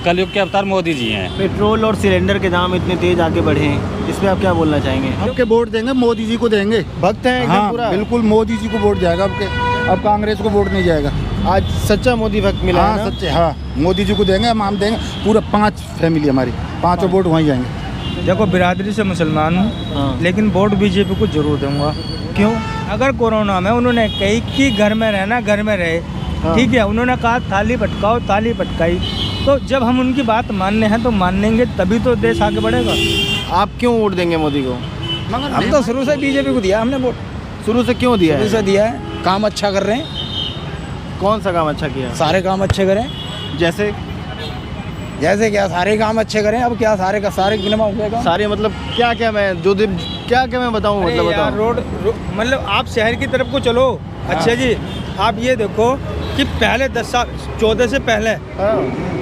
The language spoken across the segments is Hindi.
कलयुग के अवतार मोदी जी हैं। पेट्रोल और सिलेंडर के दाम इतने तेज आगे बढ़े हैं, इस पे आप क्या बोलना चाहेंगे? आपके वोट देंगे, मोदी जी को देंगे। भक्त हैं एकदम हाँ पूरा? बिल्कुल, मोदी जी को वोट जाएगा आपके, अब कांग्रेस को वोट नहीं जाएगा। आज सच्चा मोदी भक्त मिला है हाँ ना? सच्चे, हाँ मोदी जी को देंगे, हम देंगे। पूरा 5 फैमिली हमारी, 5 वोट वहीं जाएंगे। देखो, बिरादरी से मुसलमान हूँ, हाँ। लेकिन वोट बीजेपी को जरूर दूंगा। क्यों? अगर कोरोना में उन्होंने कही कि घर में रहना, घर में रहे, हाँ। ठीक है, उन्होंने कहा थाली पटकाओ, थाली पटकाई, तो जब हम उनकी बात मानने हैं तो मानेंगे, तभी तो देश आगे बढ़ेगा। आप क्यों वोट देंगे मोदी को? हम तो शुरू से बीजेपी को दिया हमने वोट, शुरू से क्यों दिया शुरू है? से दिया है। काम अच्छा कर रहे हैं, कौन सा काम अच्छा किया? सारे काम अच्छे करें। जैसे जैसे क्या सारे काम अच्छे करें, अब क्या सारे का सारे गिनवा हो गया। सारे मतलब क्या क्या मैं जो दिन क्या क्या मैं बताऊं, मतलब अरे यार, बताओ। मतलब आप शहर की तरफ को चलो। अच्छा जी, आप ये देखो कि पहले 10 साल 14 से पहले हाँ।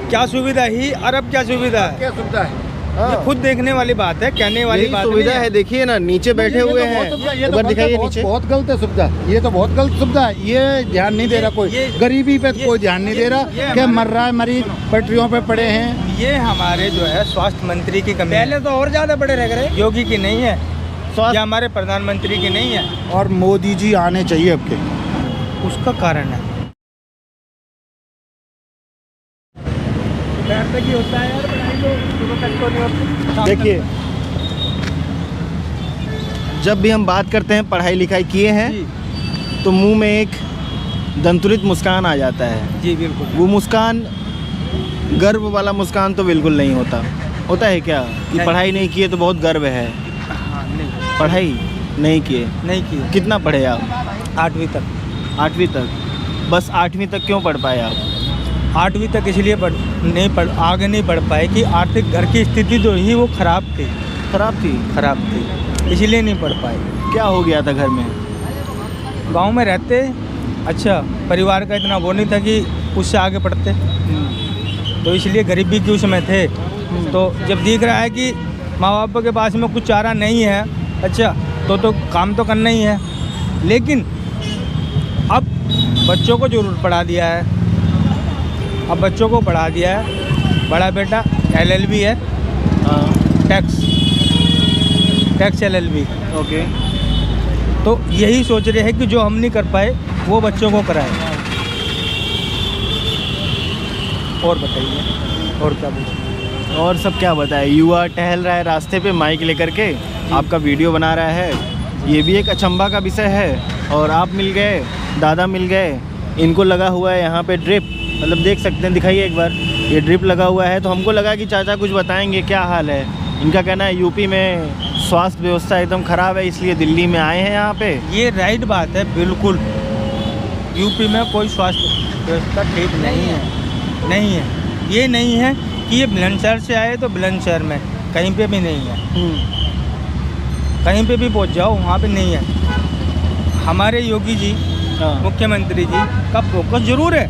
क्या सुविधा ही और अब क्या सुविधा है, क्या सुविधा है? ये खुद देखने वाली बात है, कहने वाली यही बात सुविधा नहीं है। देखिए ना, नीचे बैठे हुए हैं, उधर दिखाइए नीचे। बहुत गलत है सुविधा, ये तो बहुत गलत सुविधा है। ये ध्यान नहीं दे रहा कोई, गरीबी पे कोई ध्यान नहीं दे रहा। क्या मर रहा है मरीज, पटरियों पे पड़े हैं। ये हमारे जो है स्वास्थ्य मंत्री की कमी पहले है, तो और ज्यादा बड़े रह गए। योगी की नहीं है, स्वास्थ्य- या हमारे प्रधानमंत्री की नहीं है। और मोदी जी आने चाहिए आपके। उसका कारण है होता है यार, देखिए, जब भी हम बात करते हैं पढ़ाई लिखाई किए हैं, तो मुंह में एक दंतुरित मुस्कान आ जाता है। जी बिल्कुल। वो मुस्कान, गर्व वाला मुस्कान तो बिल्कुल नहीं होता। होता है क्या कि नहीं। पढ़ाई नहीं किए तो बहुत गर्व है? हाँ, नहीं पढ़ाई नहीं किए, नहीं किए। कितना पढ़े आप? 8वीं तक। 8वीं तक? बस 8वीं तक क्यों पढ़ पाए आप? 8वीं तक इसलिए आगे नहीं बढ़ पाए कि आर्थिक घर की स्थिति जो ही वो खराब थी, खराब थी, इसलिए नहीं पढ़ पाए। क्या हो गया था घर में? गांव में रहते, अच्छा परिवार का इतना वो नहीं था कि उससे आगे पढ़ते, तो इसलिए गरीबी के उसमें थे। तो जब दिख रहा है कि माँ बाप के पास में कुछ चारा नहीं है, अच्छा तो काम तो करना ही है, लेकिन अब बच्चों को जरूर पढ़ा दिया है। अब बच्चों को पढ़ा दिया है, बड़ा बेटा LLB है, टैक्स LLB। ओके। तो यही सोच रहे हैं कि जो हम नहीं कर पाए वो बच्चों को कराएं। और बताइए, और क्या बोलूं? और सब क्या बताए? युवा टहल रहा है रास्ते पे माइक लेकर के, आपका वीडियो बना रहा है। ये भी एक अचंभा का विषय है। और आप मिल गए, दादा मिल गए, इनको लगा हुआ है यहाँ पे ड्रिप, मतलब देख सकते हैं, दिखाइए एक बार, ये ड्रिप लगा हुआ है। तो हमको लगा कि चाचा कुछ बताएंगे क्या हाल है। इनका कहना है यूपी में स्वास्थ्य व्यवस्था एकदम ख़राब है, इसलिए दिल्ली में आए हैं यहाँ पे। ये राइट बात है, बिल्कुल। यूपी में कोई स्वास्थ्य व्यवस्था ठीक नहीं है, नहीं है। ये नहीं है कि ये बुलंदशहर से आए तो बुलंदशहर में, कहीं पे भी नहीं है। कहीं पे भी पहुँच जाओ, वहाँ पे नहीं है। हमारे योगी जी, मुख्यमंत्री जी का फोकस जरूर है,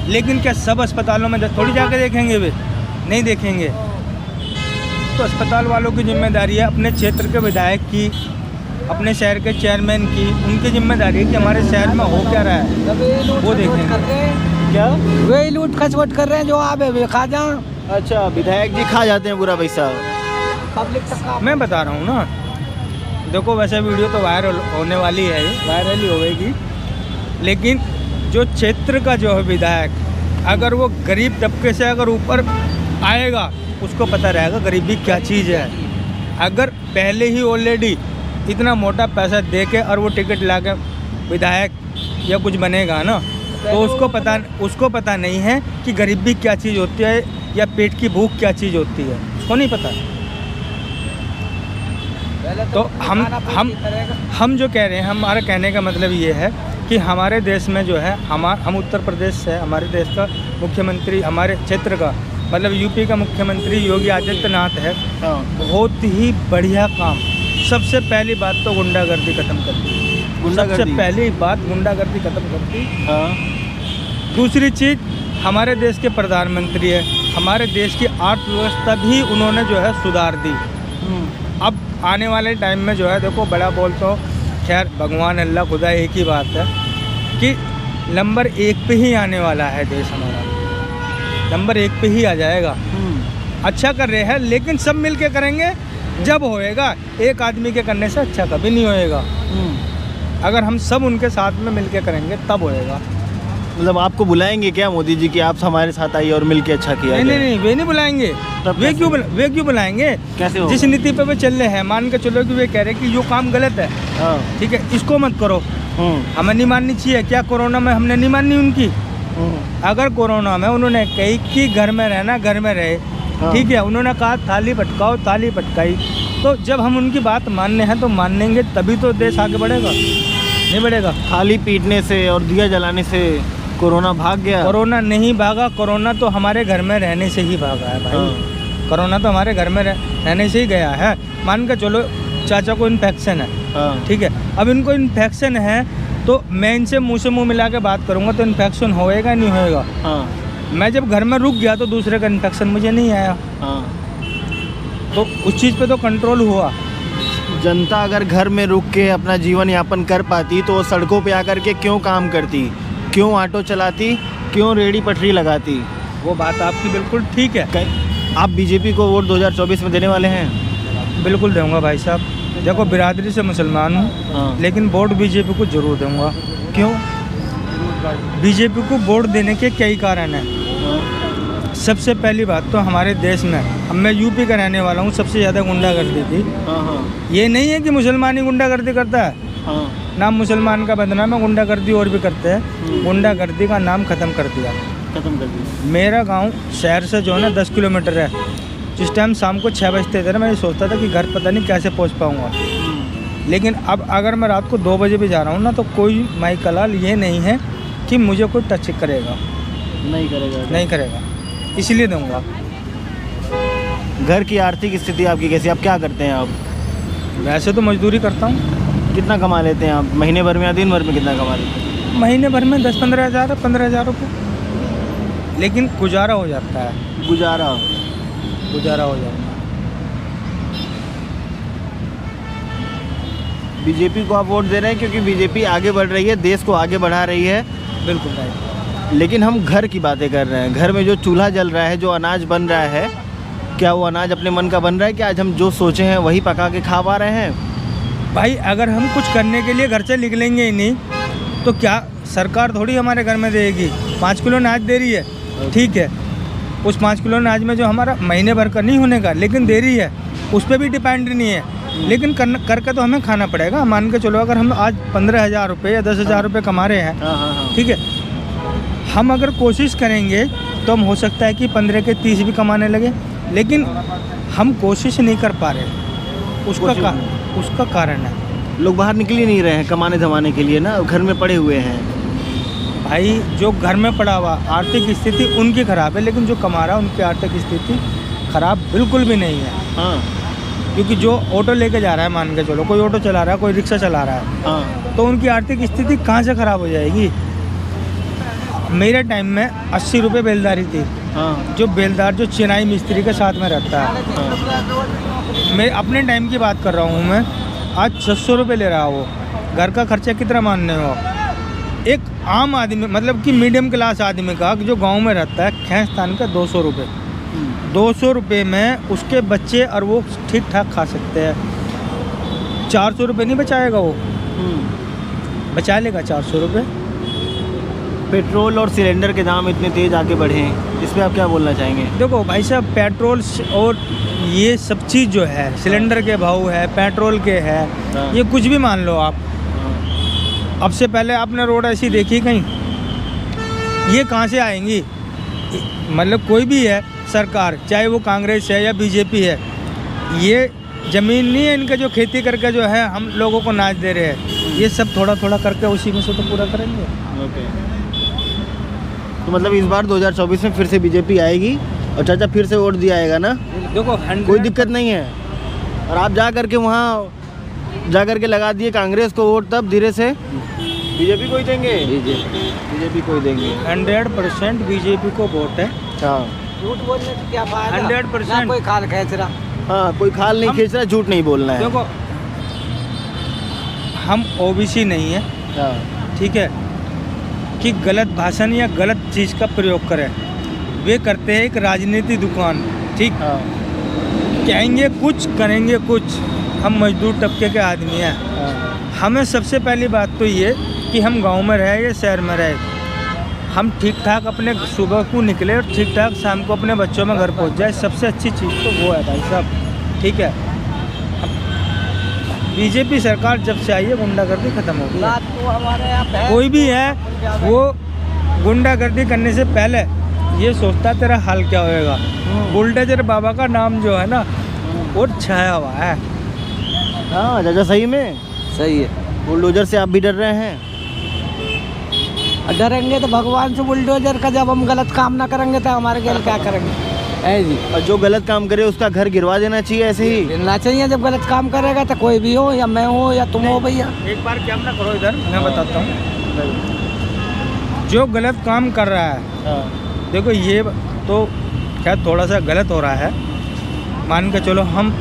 लेकिन क्या सब अस्पतालों में थोड़ी जाकर देखेंगे वे? नहीं देखेंगे। तो अस्पताल वालों की जिम्मेदारी है, अपने क्षेत्र के विधायक की, अपने शहर के चेयरमैन की, उनकी जिम्मेदारी है कि हमारे शहर में हो क्या रहा है, वो देखेंगे। क्या वे लूट खसवट कर रहे हैं, जो आवे वे खा जाओ। अच्छा, विधायक जी खा जाते हैं पूरा पैसा? पब्लिक तक मैं बता रहा हूँ ना, देखो वैसे वीडियो तो वायरल होने वाली है, वायरल ही होगी, लेकिन जो क्षेत्र का जो है विधायक, अगर वो गरीब तबके से अगर ऊपर आएगा, उसको पता रहेगा गरीबी क्या चीज़ है। अगर पहले ही ऑलरेडी इतना मोटा पैसा दे के और वो टिकट ला के विधायक या कुछ बनेगा ना, तो उसको पता नहीं है कि गरीबी क्या चीज़ होती है या पेट की भूख क्या चीज़ होती है, उसको नहीं पता। तो हम जो कह रहे हैं, हमारा कहने का मतलब ये है कि हमारे देश में जो है, हम उत्तर प्रदेश से, हमारे देश का मुख्यमंत्री, हमारे क्षेत्र का मतलब यूपी का मुख्यमंत्री योगी आदित्यनाथ है। बहुत ही बढ़िया काम। सबसे पहली बात तो गुंडागर्दी खत्म कर दी, सबसे पहली बात गुंडागर्दी खत्म कर दी। दूसरी चीज़, हमारे देश के प्रधानमंत्री है, हमारे देश की अर्थव्यवस्था भी उन्होंने जो है सुधार दी। अब आने वाले टाइम में जो है, देखो बड़ा बोल तो खैर भगवान अल्लाह खुदा एक ही बात है कि नंबर 1 पे ही आने वाला है देश हमारा। नंबर 1 पे ही आ जाएगा। अच्छा कर रहे हैं, लेकिन सब मिल के करेंगे जब होएगा। एक आदमी के करने से अच्छा कभी नहीं होएगा। अगर हम सब उनके साथ में मिल के करेंगे तब होएगा। मतलब आपको बुलाएंगे क्या मोदी जी कि आप हमारे साथ आइए और मिलके अच्छा किया नहीं जाए? नहीं, वे नहीं बुलाएंगे। तब वे कैसे? क्यों बुलाएंगे? कैसे होगा? जिस नीति पे वे चल रहे हैं, मान के चलो कि वे कह रहे हैं कि यो काम गलत है, हाँ। ठीक है, इसको मत करो। हमें नहीं माननी चाहिए क्या? कोरोना में हमने नहीं माननी उनकी? अगर कोरोना में उन्होंने कही कि घर में रहना, घर में रहे, हाँ। ठीक है, उन्होंने कहा थाली पटकाओ, थाली पटकाई। तो जब हम उनकी बात मानने हैं तो मानेंगे, तभी तो देश आगे बढ़ेगा, नहीं बढ़ेगा। थाली पीटने से और दिया जलाने से कोरोना भाग गया? कोरोना नहीं भागा, कोरोना तो हमारे घर में रहने से ही भागा है भाई। हाँ। कोरोना तो हमारे घर में रहने से ही गया है। मान के चलो चाचा को इन्फेक्शन है, हाँ। ठीक है, अब इनको इन्फेक्शन है तो मैं इनसे मुंह से मुंह मिला के बात करूंगा तो इन्फेक्शन होएगा नहीं होएगा? हाँ। मैं जब घर में रुक गया तो दूसरे का इन्फेक्शन मुझे नहीं आया, हाँ। तो उस चीज़ पे तो कंट्रोल हुआ। जनता अगर घर में रुक के अपना जीवन यापन कर पाती तो वो सड़कों पे आकर के क्यों काम करती, क्यों ऑटो चलाती, क्यों रेहड़ी पटरी लगाती? वो बात आपकी बिल्कुल ठीक है। आप बीजेपी को वोट 2024 में देने वाले हैं? बिल्कुल दूंगा भाई साहब। देखो, बिरादरी से मुसलमान हूँ, हाँ। लेकिन वोट बीजेपी को जरूर दूंगा। क्यों? बीजेपी को वोट देने के कई कारण हैं। सबसे पहली बात तो हमारे देश में, अब मैं यूपी का रहने वाला हूँ, सबसे ज़्यादा गुंडागर्दी थी। हाँ। ये नहीं है कि मुसलमान ही गुंडागर्दी करता है, हाँ। नाम मुसलमान का बदनाम है, गुंडागर्दी और भी करते हैं। गुंडागर्दी का नाम ख़त्म कर दिया, खत्म कर दिया। मेरा गांव शहर से जो है ना 10 किलोमीटर है। जिस टाइम शाम को 6 बजते थे ना, मैं ये सोचता था कि घर पता नहीं कैसे पहुंच पाऊंगा। लेकिन अब अगर मैं रात को 2 बजे भी जा रहा हूँ ना, तो कोई माई कलाल ये नहीं है कि मुझे कोई टच करेगा, नहीं करेगा? नहीं करेगा, इसलिए दूंगा। घर की आर्थिक स्थिति आपकी कैसी? आप क्या करते हैं आप? वैसे तो मजदूरी करता हूँ। कितना कमा लेते हैं आप महीने भर में या दिन भर में कितना कमा लेते हैं? महीने भर में 10-15 हज़ार, 15 हज़ार रुपये, लेकिन गुजारा हो जाता है। गुजारा हो जाता है। बीजेपी को आप वोट दे रहे हैं क्योंकि बीजेपी आगे बढ़ रही है, देश को आगे बढ़ा रही है। बिल्कुल भाई। लेकिन हम घर की बातें कर रहे हैं। घर में जो चूल्हा जल रहा है, जो अनाज बन रहा है, क्या वो अनाज अपने मन का बन रहा है कि आज हम जो सोचे हैं वही पका के खा पा रहे हैं? भाई, अगर हम कुछ करने के लिए घर से निकलेंगे ही नहीं तो क्या सरकार थोड़ी हमारे घर में देगी? 5 किलो अनाज दे रही है, ठीक है, उस 5 किलो अनाज में जो हमारा महीने भर का नहीं होने का, लेकिन दे रही है, उस पर भी डिपेंड नहीं है, लेकिन करके तो हमें खाना पड़ेगा। मान के चलो, अगर हम आज 15,000 रुपये या 10,000 रुपये कमा रहे हैं, ठीक है, हम अगर कोशिश करेंगे तो हम हो सकता है कि 15 के 30 भी कमाने लगे, लेकिन हम कोशिश नहीं कर पा रहे। उसका कारण है लोग बाहर निकल ही नहीं रहे हैं कमाने धमाने के लिए ना, घर में पड़े हुए हैं। भाई, जो घर में पड़ा हुआ, आर्थिक स्थिति उनकी ख़राब है, लेकिन जो कमा रहा है उनकी आर्थिक स्थिति ख़राब बिल्कुल भी नहीं है। हाँ। क्योंकि जो ऑटो लेके जा रहा है, मान के चलो कोई ऑटो चला रहा है, कोई रिक्शा चला रहा है, हाँ। तो उनकी आर्थिक स्थिति कहाँ से ख़राब हो जाएगी? मेरे टाइम में 80 रुपये बेलदारी थी। हाँ। जो बेलदार जो चिनाई मिस्त्री के साथ में रहता है, मैं अपने टाइम की बात कर रहा हूँ, मैं आज 600 रुपये ले रहा हो। घर का खर्चा कितना मानने हो? एक आम आदमी, मतलब कि मीडियम क्लास आदमी का जो गांव में रहता है, खैंसतान का 200 रुपये, 200 रुपये में उसके बच्चे और वो ठीक ठाक खा सकते हैं। 400 रुपये नहीं बचाएगा वो, बचा लेगा 400 रुपये। पेट्रोल और सिलेंडर के दाम इतने तेज़ आगे बढ़े हैं, इस पर आप क्या बोलना चाहेंगे? देखो भाई साहब, पेट्रोल और ये सब चीज़ जो है, सिलेंडर के भाव है, पेट्रोल के है, ये कुछ भी मान लो आप। अब से पहले आपने रोड ऐसी देखी कहीं? ये कहाँ से आएंगी? मतलब कोई भी है सरकार, चाहे वो कांग्रेस है या बीजेपी है, ये ज़मीन नहीं है इनका जो खेती करके जो है हम लोगों को नाच दे रहे हैं। ये सब थोड़ा थोड़ा करके उसी में से तो पूरा करेंगे। ओके। तो मतलब इस बार 2024 में फिर से बीजेपी आएगी और चाचा फिर से वोट दिया आएगा ना? देखो, कोई दिक्कत नहीं है। और आप जा करके वहाँ जा करके लगा दिए कांग्रेस को वोट, तब धीरे से बीजेपी को ही देंगे। बीजेपी को ही देंगे। 100% बीजेपी को वोट है। हाँ, झूठ बोलने से क्या फायदा? 100% कोई खाल खींच रहा। हाँ, कोई खाल नहीं खींच रहा, झूठ नहीं बोलना है। देखो, हम ओबीसी नहीं है, हाँ। ठीक है, कि गलत भाषण या गलत चीज़ का प्रयोग करें। वे करते हैं एक राजनीति दुकान, ठीक। हाँ कहेंगे कुछ, करेंगे कुछ। हम मजदूर तबके के आदमी हैं। हाँ हमें सबसे पहली बात तो ये कि हम गांव में रहे या शहर में रहे, हम ठीक ठाक अपने सुबह को निकले और ठीक ठाक शाम को अपने बच्चों में घर पहुंच जाए, सबसे अच्छी चीज़ तो वो है भाई साहब, ठीक है। बीजेपी सरकार जब से आई है गुंडागर्दी खत्म हो गई है। रात को हमारे यहाँ भैंस कोई भी है वो गुंडागर्दी करने से पहले ये सोचता तेरा हाल क्या होएगा। बुलडोजर बाबा का नाम जो है ना वो छाया हुआ है। हाँ चाचा सही में सही है। बुलडोजर से आप भी डर रहे हैं? और डरेंगे तो भगवान से बुलडोजर का, जब हम गलत काम ना करेंगे तो हमारे गल क्या करेंगे? है जी। और जो गलत काम करे उसका घर गिरवा देना चाहिए ऐसे ही। मिलना चाहिए, जब गलत काम करेगा तो कोई भी हो, या मैं हो या तुम हो भैया। एक बार क्या ना करो, इधर मैं बताता हूँ। जो गलत काम कर रहा है, हाँ देखो ये तो क्या थोड़ा सा गलत हो रहा है। मान के चलो हम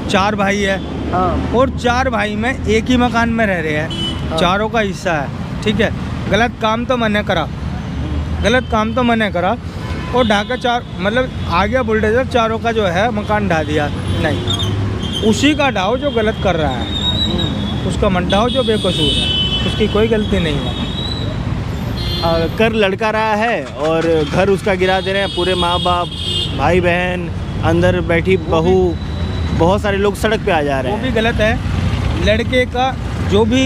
4 भाई है हाँ और 4 भाई में एक ही मकान में रह रहे हैं, चारों का हिस्सा है, ठीक है। गलत काम तो मैंने करा, गलत काम तो मैंने करा और ढाका 4 मतलब आ गया बुलडोजर, चारों का जो है मकान ढा दिया। नहीं, उसी का ढाओ जो गलत कर रहा है, उसका मन ढाओ जो बेकसूर है, उसकी कोई गलती नहीं है। कर लड़का रहा है और घर उसका गिरा दे रहे हैं, पूरे माँ बाप भाई बहन अंदर बैठी बहू बहुत सारे लोग सड़क पे आ जा रहे वो हैं। भी गलत है। लड़के का जो भी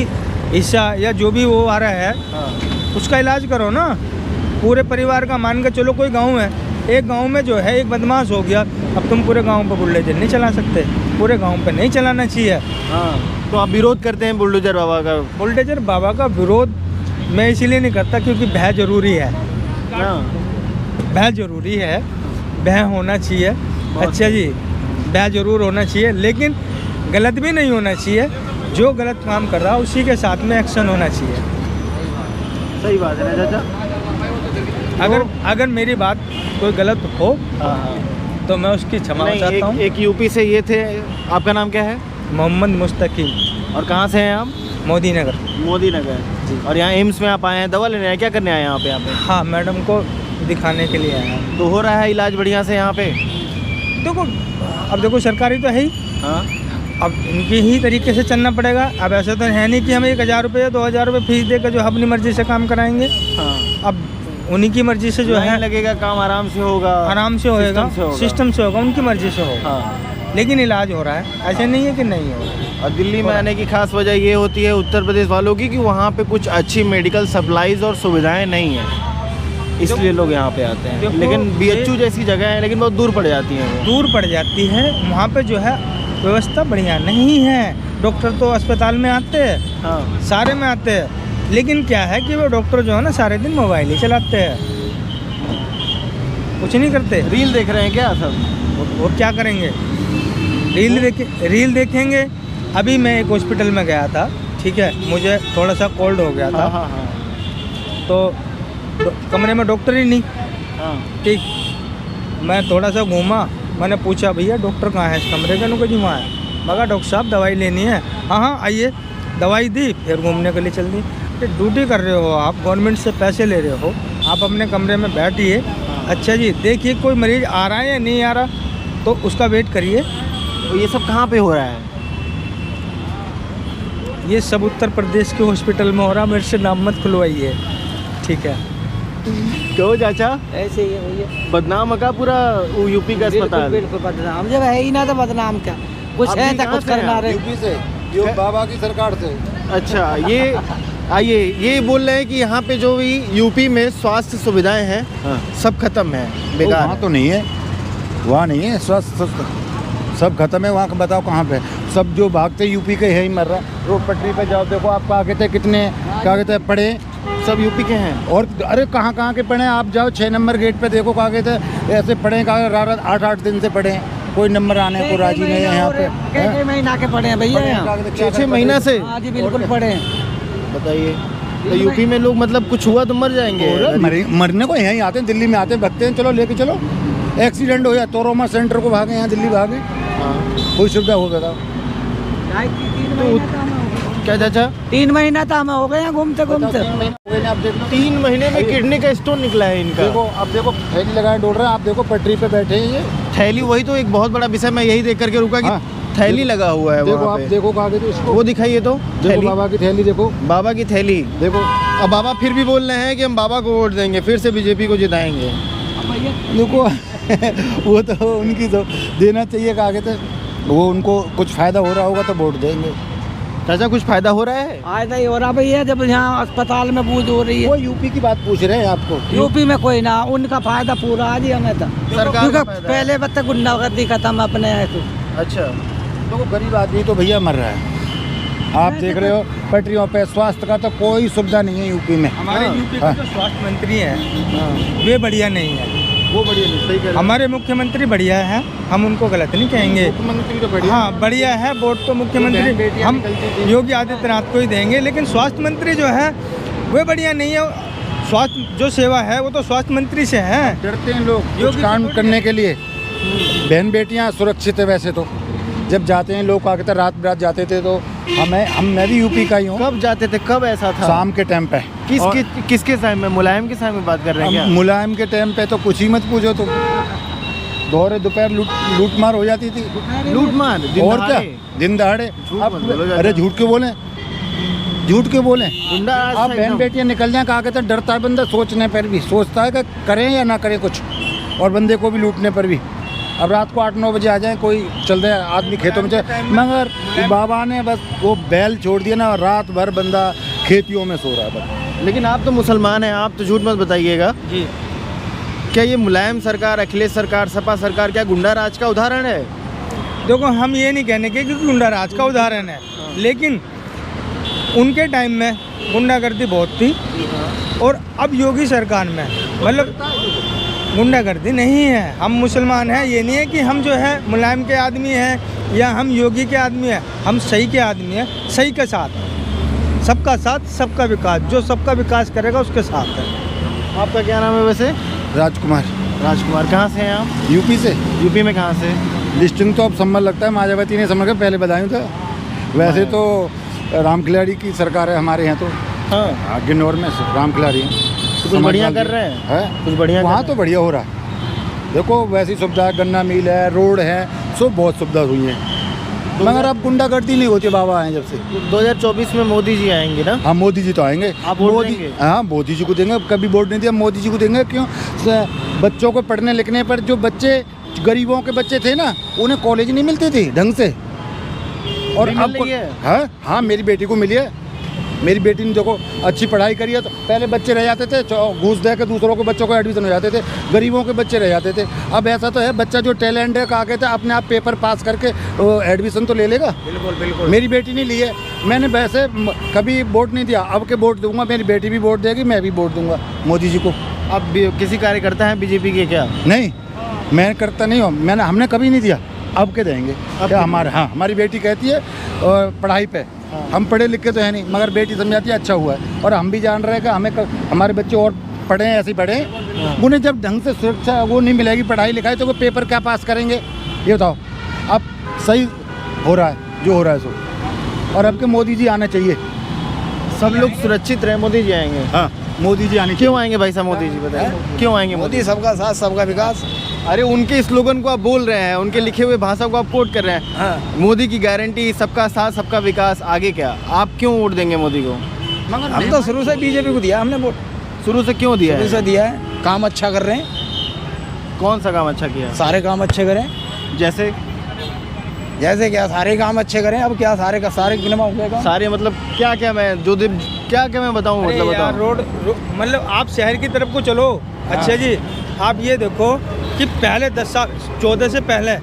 हिस्सा या जो भी वो आ रहा है हाँ उसका इलाज करो ना, पूरे परिवार का। मान के चलो कोई गांव है, एक गांव में जो है एक बदमाश हो गया, अब तुम पूरे गांव पर बुलडोजर नहीं चला सकते, पूरे गांव पे नहीं चलाना चाहिए। हाँ तो आप विरोध करते हैं बुलडोजर बाबा का? बुलडोजर बाबा का विरोध मैं इसीलिए नहीं करता क्योंकि भय जरूरी है। हाँ भय जरूरी है, भय होना चाहिए। अच्छा जी, भय जरूर होना चाहिए, लेकिन गलत भी नहीं होना चाहिए। जो गलत काम कर रहा है उसी के साथ में एक्शन होना चाहिए। सही बात है ना चाचा। अगर मेरी बात कोई गलत हो हाँ हाँ तो मैं उसकी क्षमा नहीं, चाहता हूँ। एक यूपी से ये थे। आपका नाम क्या है? मोहम्मद मुस्तकीम, और कहाँ से हैं आप? मोदी नगर। मोदी नगर जी। और यहाँ एम्स में आप आए हैं, दवा लेने आए, क्या करने आए हैं यहाँ पे? हाँ, मैडम को दिखाने के लिए आया हूँ। तो हो रहा है इलाज बढ़िया से यहाँ पे? देखो अब देखो सरकारी तो है ही, हाँ अब इनके ही तरीके से चलना पड़ेगा। अब ऐसा तो है नहीं कि हम 1000 रुपये 2000 रुपये फीस देकर जो अपनी मर्जी से काम कराएंगे। हाँ अब उन्हीं की मर्जी से जो है लगेगा, काम आराम से होगा, आराम से होएगा, सिस्टम से होगा, उनकी मर्जी से होगा। हाँ लेकिन इलाज हो रहा है, ऐसे नहीं है कि नहीं होगा। और दिल्ली में आने की खास वजह ये होती है उत्तर प्रदेश वालों की कि वहाँ पे कुछ अच्छी मेडिकल सप्लाईज और सुविधाएं नहीं है, इसलिए लोग यहाँ पे आते हैं। देखो, लेकिन बीएचयू जैसी जगह है लेकिन बहुत दूर पड़ जाती है वो। दूर पड़ जाती है, वहाँ पे जो है व्यवस्था बढ़िया नहीं है। डॉक्टर तो अस्पताल में आते हैं, हाँ सारे में आते हैं, लेकिन क्या है कि वो डॉक्टर जो है ना सारे दिन मोबाइल ही चलाते हैं, कुछ नहीं करते। रील देख रहे हैं क्या सब? और क्या करेंगे? रील देखेंगे। अभी मैं एक हॉस्पिटल में गया था, ठीक है, मुझे थोड़ा सा कोल्ड हो गया था। हाँ हाँ तो कमरे में डॉक्टर ही नहीं, हाँ ठीक। मैं थोड़ा सा घूमा, मैंने पूछा भैया डॉक्टर कहाँ है इस कमरे का? नुको जी वहाँ है। मगर डॉक्टर साहब दवाई लेनी है। हाँ हाँ आइए, दवाई दी, फिर घूमने के लिए चल दी। ड्यूटी कर रहे हो आप, गवर्नमेंट से पैसे ले रहे हो, आप अपने कमरे में बैठिए। अच्छा जी, देखिए कोई मरीज़ आ रहा है या नहीं आ रहा, तो उसका वेट करिए। तो ये सब कहाँ पे हो रहा है? ये सब उत्तर प्रदेश के हॉस्पिटल में हो रहा, मेरे से नाम मत खुलवाइए, ठीक है। क्यों चाचा? ऐसे ही है भैया, बदनाम का पूरा यूपी का अस्पताल? बिल्कुल बदनाम। जब है ही ना तो बदनाम क्या, कुछ आप है भी तो कहाँ कुछ से हैं करना आप? रहे। यूपी से, यो बाबा की सरकार से। अच्छा, ये आइए, ये बोल रहे हैं कि यहाँ पे जो भी यूपी में स्वास्थ्य सुविधाएं हैं सब खत्म है, बेकार वहाँ तो नहीं है, वहाँ नहीं है, स्वास्थ्य सब खत्म है। वहाँ का बताओ कहाँ पे? सब जो भागते यूपी के है ही मर रहा। रोड पटरी पे जाओ, देखो आप कहाँ कहते कितने क्या कहते पड़े, सब यूपी के हैं। और अरे कहाँ के पड़े? आप जाओ 6 नंबर गेट पे देखो, कहाँ कहते ऐसे पड़े, कहाँ 8-8 दिन से पड़े, कोई नंबर आने को राजी नहीं है यहाँ पे। कई महीना के पड़े हैं भैया यहाँ, 6 महीना से? हाँ जी बिल्कुल पड़े हैं। बताइए, तो यूपी में लोग मतलब कुछ हुआ तो मर जाएंगे? मरने को यहीं आते हैं, दिल्ली में आते हैं, भगते हैं, चलो लेके चलो। एक्सीडेंट हो जाए तोरोमा सेंटर को भागे, यहाँ दिल्ली भागे, हाँ कोई सुविधा हो बताओ। 2-3 महीना क्या चाचा? 3 महीना तो हमें हो गए हैं घूमते घूमते। 3 महीने में किडनी का स्टोन निकला है इनका। देखो अब देखो थैली लगाए डोल रहे हैं, आप देखो पटरी पे बैठे हैं ये। थैली, वही तो एक बहुत बड़ा विषय मैं यही देख करके रुका कि हाँ। थैली लगा हुआ है देखो वहाँ आप पे। देखो कागज इसको, वो दिखाइए तो देखो थैली। बाबा की थैली देखो, बाबा की थैली। देखो अब बाबा फिर भी बोल रहे हैं कि हम बाबा को वोट देंगे, फिर से बीजेपी को जिताएंगे। देखो वो तो उनकी तो देना चाहिए कागज, वो उनको कुछ फायदा हो रहा होगा तो वोट देंगे। चाचा कुछ फायदा हो रहा है? फायदा ही हो रहा भैया, जब यहाँ अस्पताल में बूझ हो रही वो है। यूपी की बात पूछ रहे हैं आपको। यूपी में कोई ना, उनका फायदा पूरा आज ही हमें था, सरकार का क्योंकि फायदा। पहले बच्चे गुंडागर्दी खत्म अपने यहाँ तो। अच्छा, देखो गरीब आदमी तो भैया मर रहा है, आप देख रहे हो पटरियों पे। स्वास्थ्य का तो कोई सुविधा नहीं है यूपी में। हमारे यूपी के जो स्वास्थ्य मंत्री हैं वे बढ़िया नहीं है। वो बढ़िया नहीं, सही कह रहे हैं। हमारे मुख्यमंत्री बढ़िया है, हम उनको गलत नहीं कहेंगे। मुख्यमंत्री तो बढ़िया। हाँ बढ़िया है, वोट तो मुख्यमंत्री हम योगी आदित्यनाथ को ही देंगे, लेकिन स्वास्थ्य मंत्री जो है वे बढ़िया नहीं है। स्वास्थ्य जो सेवा है वो तो स्वास्थ्य मंत्री से है। डरते हैं लोग कुछ योगी काम से करने के लिए। बहन बेटियां सुरक्षित है वैसे तो, जब जाते हैं लोग आगे रात बिरात जाते थे तो मैं भी यूपी का ही हूँ। कब जाते थे, कब ऐसा था? शाम के टाइम पे। किसके टाइम में? मुलायम के टाइम में बात कर रहे हैं क्या? मुलायम के टाइम पे तो कुछ ही मत पूछो, तो दोहरे दोपहर लूट मार हो जाती थी। लूट मार, दिन और क्या, दहाड़े? दिन दहाड़े। झूठ अब मत बोलो ज्यादा। अरे झूठ क्यों बोले, झूठ क्यों बोले। गुंडा राज अब था बहन एकदम। बेटियां निकल जाए, कहा कहते डरता है बंदा, सोचने पर भी सोचता है कि करें या ना करें कुछ, और बंदे को भी लूटने पर भी। अब रात को 8-9 बजे आ जाए, कोई चल रहा है आदमी खेतों में चले, मगर बाबा ने बस वो बैल छोड़ दिया ना, रात भर बंदा खेतियों में सो रहा है बस। लेकिन आप तो मुसलमान हैं, आप तो झूठ मत बताइएगा। जी क्या ये मुलायम सरकार, अखिलेश सरकार, सपा सरकार क्या गुंडा राज का उदाहरण है? देखो, हम ये नहीं कहने के कि गुंडा राज का उदाहरण है, लेकिन उनके टाइम में गुंडागर्दी बहुत थी, और अब योगी सरकार में मतलब गुंडागर्दी नहीं है। हम मुसलमान हैं, ये नहीं है कि हम जो है मुलायम के आदमी हैं या हम योगी के आदमी हैं, हम सही के आदमी हैं। सही के साथ, सबका साथ सबका विकास, जो सबका विकास करेगा उसके साथ है। आपका क्या नाम है वैसे? राजकुमार, राजकुमार। कहाँ से हैं आप? यूपी से। यूपी में कहाँ से? लिस्टिंग तो अब संभल लगता है मायावती ने समझ कर पहले बताया था। वैसे तो राम खिलाड़ी की सरकार है हमारे यहाँ तो। हाँ, गिन्नौर में राम खिलाड़ी तो कुछ बढ़िया कर रहे हैं? है कुछ बढ़िया वहाँ कर तो बढ़िया हो रहा है। देखो वैसी सुविधा है, गन्ना मिल है, रोड है, सब बहुत सुविधा हुई है। मगर अब गुंडागर्दी नहीं होती बाबा आए जब से। 2024 में मोदी जी आएंगे ना? हाँ मोदी जी तो आएंगे। आप वोट मोदी, देंगे? हाँ मोदी जी को देंगे, कभी वोट नहीं दिया, मोदी जी को देंगे। क्यों? बच्चों को पढ़ने लिखने पर, जो बच्चे गरीबों के बच्चे थे ना, उन्हें कॉलेज नहीं मिलती थी ढंग से, और मिल अब रही है? हाँ मेरी बेटी को मिली है। मेरी बेटी ने देखो अच्छी पढ़ाई करी है, तो पहले बच्चे रह जाते थे, घूस दे के दूसरों के बच्चों को एडमिशन हो जाते थे, गरीबों के बच्चे रह जाते थे। अब ऐसा तो है, बच्चा जो टैलेंट है, कहा कहते अपने आप पेपर पास करके एडमिशन तो ले लेगा। बिल्कुल बिल्कुल। मेरी बेटी ने ली है, मैंने वैसे कभी वोट नहीं दिया, अब के वोट दूंगा, मेरी बेटी भी वोट देगी, मैं भी वोट दूंगा मोदी जी को। आप किसी कार्यकर्ता हैं बीजेपी के क्या? नहीं, मैं करता नहीं हूँ, हमने कभी नहीं दिया, अब के देंगे। क्या हमारे, हाँ हमारी बेटी कहती है पढ़ाई पे, हम पढ़े लिखे तो है नहीं, मगर बेटी समझाती है अच्छा हुआ है, और हम भी जान रहे हैं कि हमें हमारे बच्चे और पढ़े ऐसे ही पढ़े, उन्हें जब ढंग से सुरक्षा वो नहीं मिलेगी, पढ़ाई लिखाई, तो वो पेपर क्या पास करेंगे ये बताओ। अब सही हो रहा है जो हो रहा है सो, और अब के मोदी जी आना चाहिए। सब लोग सुरक्षित रहे, मोदी जी आएंगे। हाँ मोदी जी आने क्यों आएंगे भाई साहब मोदी जी, बताइए क्यों आएंगे मोदी? मोदी सबका साथ सबका विकास। अरे उनके स्लोगन को आप बोल रहे हैं, उनके लिखे हुए भाषा को आप कोट कर रहे हैं। हाँ। मोदी की गारंटी, सबका साथ सबका विकास, आगे क्या? आप क्यों वोट देंगे मोदी को? हम तो शुरू से बीजेपी को दिया, हमने वोट शुरू से क्यों दिया शुरू है? से दिया है। काम अच्छा कर रहे हैं, कौन सा काम अच्छा किया? सारे काम अच्छे करें। जैसे जैसे क्या सारे काम अच्छे करें, अब क्या सारे का सारे गिनवाऊंगा काम। सारे मतलब क्या क्या मैं क्या मैं बताऊं, अरे मतलब यार, बताओ। मतलब आप शहर की तरफ को चलो। अच्छा जी, आप ये देखो कि पहले 10 साल 14 से पहले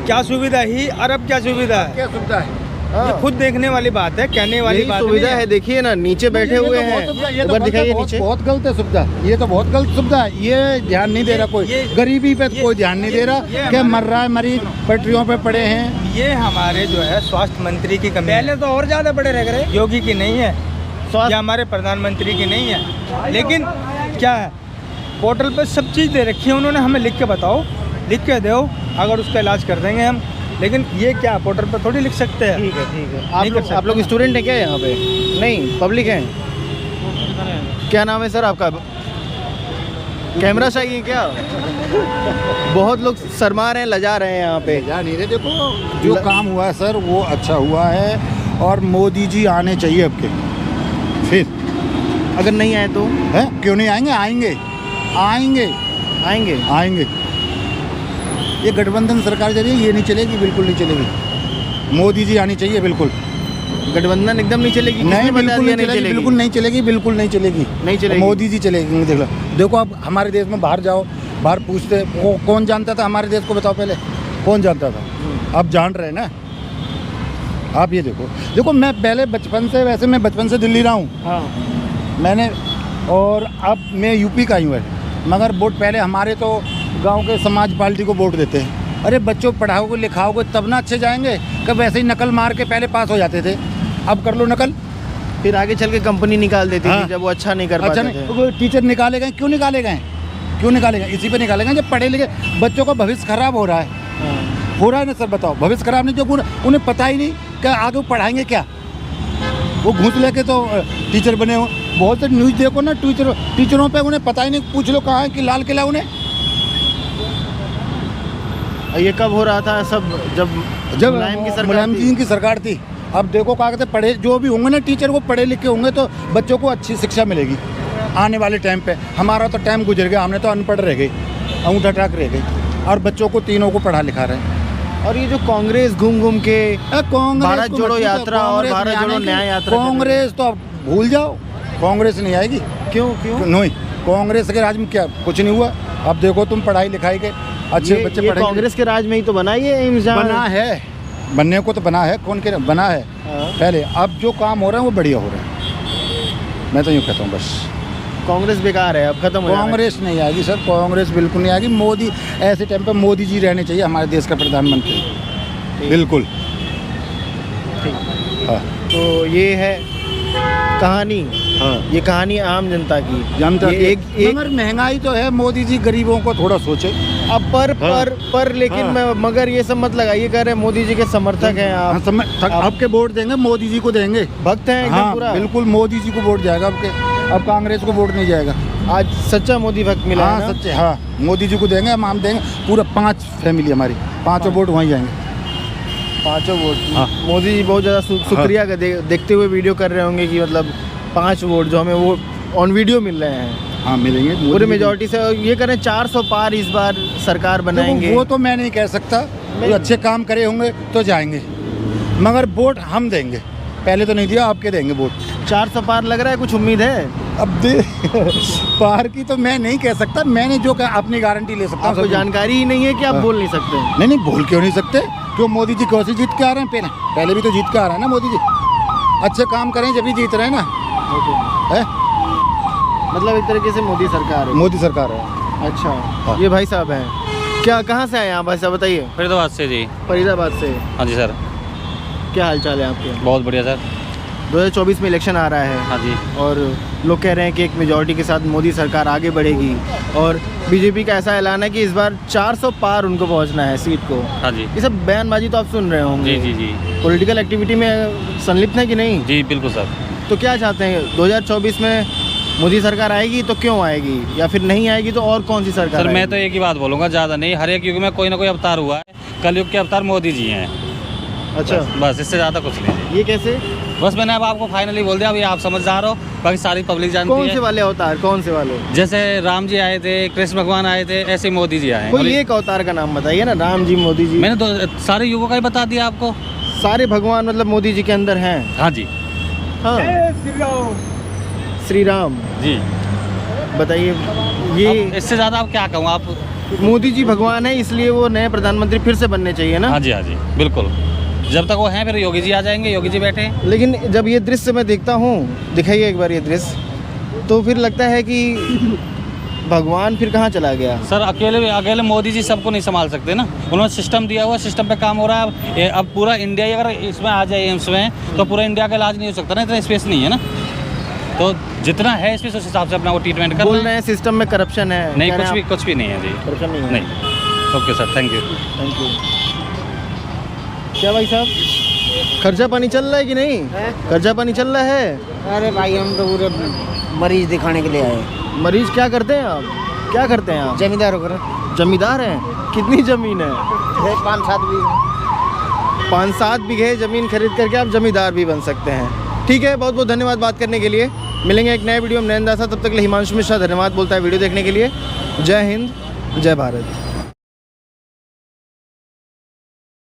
क्या सुविधा ही, और अब क्या सुविधा है, क्या सुविधा है? ये खुद देखने वाली बात है, कहने वाली यही बात सुविधा नहीं है। देखिए ना, नीचे बैठे ये हुए तो बहुत सुविधा- ये हैं, तो ऊपर दिखाइए बहुत- नीचे। बहुत गलत है सुविधा, ये तो बहुत गलत सुविधा है, ये ध्यान नहीं दे रहा कोई, गरीबी पे कोई ध्यान नहीं दे रहा। क्या मर रहा है मरीज, पटरियों पे पड़े हैं। ये हमारे जो है स्वास्थ्य मंत्री की कमी पहले है, तो और ज्यादा बड़े रह गए। योगी की नहीं है, स्वास्थ्य- या हमारे प्रधानमंत्री की नहीं है। लेकिन क्या है, पोर्टल पर सब चीज़ दे रखी है उन्होंने, हमें लिख के बताओ, लिख के दो, अगर उसका इलाज कर देंगे हम। लेकिन ये क्या पोर्टल पर थोड़ी लिख सकते हैं। ठीक है नहीं कर सकते। आप लोग स्टूडेंट हैं क्या यहाँ पे? नहीं, पब्लिक हैं। क्या नाम है सर आपका? कैमरा चाहिए क्या? बहुत लोग शर्मा रहे हैं, लजा रहे हैं यहाँ पे। जा नहीं रहे, देखो जो काम हुआ है सर वो अच्छा हुआ है और मोदी जी आने चाहिए अब के। फिर अगर नहीं आए तो है क्यों नहीं आएंगे? आएंगे आएंगे आएंगे। आएंगे। ये गठबंधन सरकार चलेगी, ये नहीं चलेगी, बिल्कुल नहीं चलेगी। मोदी जी आनी चाहिए बिल्कुल। गठबंधन एकदम नहीं चलेगी? नहीं, किसने बता बिल्कुल दिया नहीं चलेगी, बिल्कुल नहीं चलेगी, बिल्कुल नहीं चलेगी। नहीं चलेगी। मोदी जी चलेगी। देख लो, देखो आप हमारे देश में बाहर जाओ, बाहर पूछते कौन जानता था हमारे देश को? बताओ पहले कौन जानता था? आप जान रहे हैं ना। आप ये देखो मैं पहले बचपन से, वैसे मैं बचपन से दिल्ली रहा हूँ। हाँ। मैंने, और अब मैं यूपी का ही हूँ, मगर वोट पहले हमारे तो गांव के समाज पार्टी को वोट देते हैं। अरे बच्चों पढ़ाओगे लिखाओगे तब ना अच्छे जाएंगे, कब वैसे ही नकल मार के पहले पास हो जाते थे। अब कर लो नकल, फिर आगे चल के कंपनी निकाल देती हाँ। थी जब वो अच्छा नहीं कर अच्छा पाते नहीं, थे। वो टीचर निकाले गए, क्यों निकाले गए? क्यों निकाले गए? इसी पे निकाले गए जब पढ़े लिखे बच्चों का भविष्य खराब हो रहा है। हाँ। हो रहा है ना सर? बताओ, भविष्य खराब नहीं, जो उन्हें पता ही नहीं कि आगे वो पढ़ाएंगे क्या। वो घूस लेके तो टीचर बने हो। बहुत से न्यूज़ देखो ना, टीचरों पे उन्हें पता ही नहीं। पूछ लो कहाँ है कि लाल किला उन्हें। ये कब हो रहा था सब? जब मुलायम की सरकार मुलायम थी। जी की सरकार थी। अब देखो क्या कहते, पढ़े जो भी होंगे ना टीचर, वो पढ़े लिखे होंगे तो बच्चों को अच्छी शिक्षा मिलेगी आने वाले टाइम पे। हमारा तो टाइम गुजर गया, हमने तो अनपढ़ रह गए, अंगूठा टाक रह गए, और बच्चों को तीनों को पढ़ा लिखा रहे हैं। और ये जो कांग्रेस घूम घूम के कांग्रेस भारत को जोड़ो मत यात्रा पूछो, और कांग्रेस भारत नहीं जोड़ो आने की। न्याय यात्रा कांग्रेस तो अब भूल जाओ, कांग्रेस नहीं आएगी। क्यों क्यों? नहीं, कांग्रेस के राज में क्या कुछ नहीं हुआ। अब देखो तुम पढ़ाई लिखाई के अच्छे बच्चे ये पढ़ेंगे। कांग्रेस के राज में ही तो बना ये एम्स जहाँ- बना है, बनने को तो बना है, कौन कह रहा है? बना है हाँ। पहले। अब जो काम हो रहा है वो बढ़िया हो रहा है। मैं तो यूँ कहता हूँ बस। कांग्रेस बेकार है, अब खत्म हो जाना है। कांग्रेस नहीं आएगी सर, कांग्रेस बिल्कुल नहीं आएगी। मोदी, ऐसे टाइम पे मोदी जी रहने चाहिए हमारे देश का प्रधानमंत्री, बिल्कुल। हाँ तो ये है कहानी। हाँ, ये कहानी आम जनता की। जनता ये की। एक मगर महंगाई तो है, मोदी जी गरीबों को थोड़ा सोचे। अब पर लेकिन हाँ। मगर ये सब मत लगाइए, कह रहे हैं मोदी जी के समर्थक हैं हाँ, आप। आपके वोट देंगे, मोदी जी को देंगे। भक्त हैं एकदम हाँ पूरा। बिल्कुल, मोदी जी को वोट जाएगा आपके। अब कांग्रेस को वोट नहीं जाएगा। आज सच्चा मोदी भक्त मिला है हाँ ना? सच्चे, हाँ मोदी जी को देंगे, हम देंगे। पूरा 5 फैमिली हमारी, 5 वोट वहीं जाएंगे। 5 वोट। हाँ। मोदी जी बहुत ज़्यादा शुक्रिया का देखते हुए वीडियो कर रहे होंगे कि मतलब 5 वोट जो हमें वो ऑन वीडियो मिल रहे हैं। हाँ मिलेंगे पूरे मेजोरिटी से। ये करें 400 पार इस बार सरकार बनाएंगे। वो तो मैं नहीं कह सकता, जो अच्छे काम करे होंगे तो जाएंगे, मगर वोट हम देंगे। पहले तो नहीं दिया, आपके देंगे वोट। 400 पार लग रहा है, कुछ उम्मीद है? अब दे पार की तो मैं नहीं कह सकता, मैंने जो कहा अपनी गारंटी ले सकता आपको हूँ। जानकारी ही नहीं है कि आप हाँ। बोल नहीं सकते? नहीं नहीं, बोल क्यों नहीं सकते? क्यों? मोदी जी कैसे जीत के आ रहे हैं? पहले भी तो जीत के आ रहे हैं ना मोदी जी। अच्छे काम करें जब भी जीत रहे हैं ना। है मतलब एक तरीके से मोदी सरकार है। मोदी सरकार है। अच्छा। हाँ। ये भाई साहब हैं क्या? कहाँ से आए आप भाई साहब, बताइए? फरीदाबाद से जी। फरीदाबाद से। हाँ जी सर, क्या हाल चाल है आपके? बहुत बढ़िया सर। 2024 में इलेक्शन आ रहा है। हाँ जी। और लोग कह रहे हैं कि एक मेजॉरिटी के साथ मोदी सरकार आगे बढ़ेगी, और बीजेपी का ऐसा ऐलान है कि इस बार 400 पार उनको पहुंचना है सीट को। हाँ जी। ये सब बयानबाजी तो आप सुन रहे होंगे। जी जी जी पॉलिटिकल एक्टिविटी में संलिप्त है कि नहीं? जी बिल्कुल सर। तो क्या चाहते हैं 2024 में मोदी सरकार आएगी तो क्यों आएगी, या फिर नहीं आएगी तो और कौन सी सरकार सर मैं आएगी? तो एक ही बात बोलूँगा, ज़्यादा नहीं, हर एक युग में कोई ना कोई अवतार हुआ है, कलयुग के अवतार मोदी जी हैं। अच्छा। बस इससे ज़्यादा कुछ नहीं है। ये कैसे? बस मैंने अब आपको फाइनली बोल दिया, अभी आप समझदार हो, बाकी सारी पब्लिक जानती कौन से है। वाले अवतार? कौन से वाले? जैसे राम जी आए थे, कृष्ण भगवान आए थे, ऐसे मोदी जी आए हैं। कोई एक अवतार का नाम बताइए ना। राम जी, मोदी जी। मैंने तो सारे युगों का ही बता दिया आपको। सारे भगवान मतलब मोदी जी के अंदर हैं। हाँ जी। हाँ। श्री राम जी। बताइए। ये अब इससे ज़्यादा आप क्या कहूँ? आप मोदी जी भगवान है, इसलिए वो नए प्रधानमंत्री फिर से बनने चाहिए ना? हाँ जी बिल्कुल। जब तक वो हैं फिर योगी जी आ जाएंगे, योगी जी बैठे हैं। लेकिन जब ये दृश्य मैं देखता हूँ, दिखाइए एक बार ये दृश्य, तो फिर लगता है कि भगवान फिर कहाँ चला गया? सर अकेले मोदी जी सबको नहीं संभाल सकते ना, उन्होंने सिस्टम दिया हुआ, सिस्टम पे काम हो रहा है। अब पूरा इंडिया ही अगर इसमें आ जाए एम्स में, तो पूरा इंडिया का इलाज नहीं हो सकता ना, इतना स्पेस नहीं है ना। तो जितना है स्पेस उस हिसाब से अपना वो ट्रीटमेंट कर बोल रहे हैं सिस्टम में करप्शन है। नहीं, कह रहे हैं कुछ भी नहीं है जी। करप्शन नहीं है। नहीं। Okay sir, thank you. Thank you. क्या भाई साहब, खर्चा पानी चल रहा है कि नहीं? खर्चा पानी चल रहा है? अरे भाई हम तो पूरे मरीज दिखाने के लिए आए। मरीज क्या करते हैं आप? क्या करते हैं आप? जमींदार होकर जमींदार हैं? कितनी ज़मीन है? 5-7 भी 5-7 बीघे ज़मीन खरीद करके आप जमींदार भी बन सकते हैं। ठीक है, बहुत बहुत धन्यवाद बात करने के लिए। मिलेंगे एक नए वीडियो में नयन दासा, तब तक के लिए हिमांशु मिश्रा धन्यवाद बोलता है वीडियो देखने के लिए। जय हिंद, जय भारत।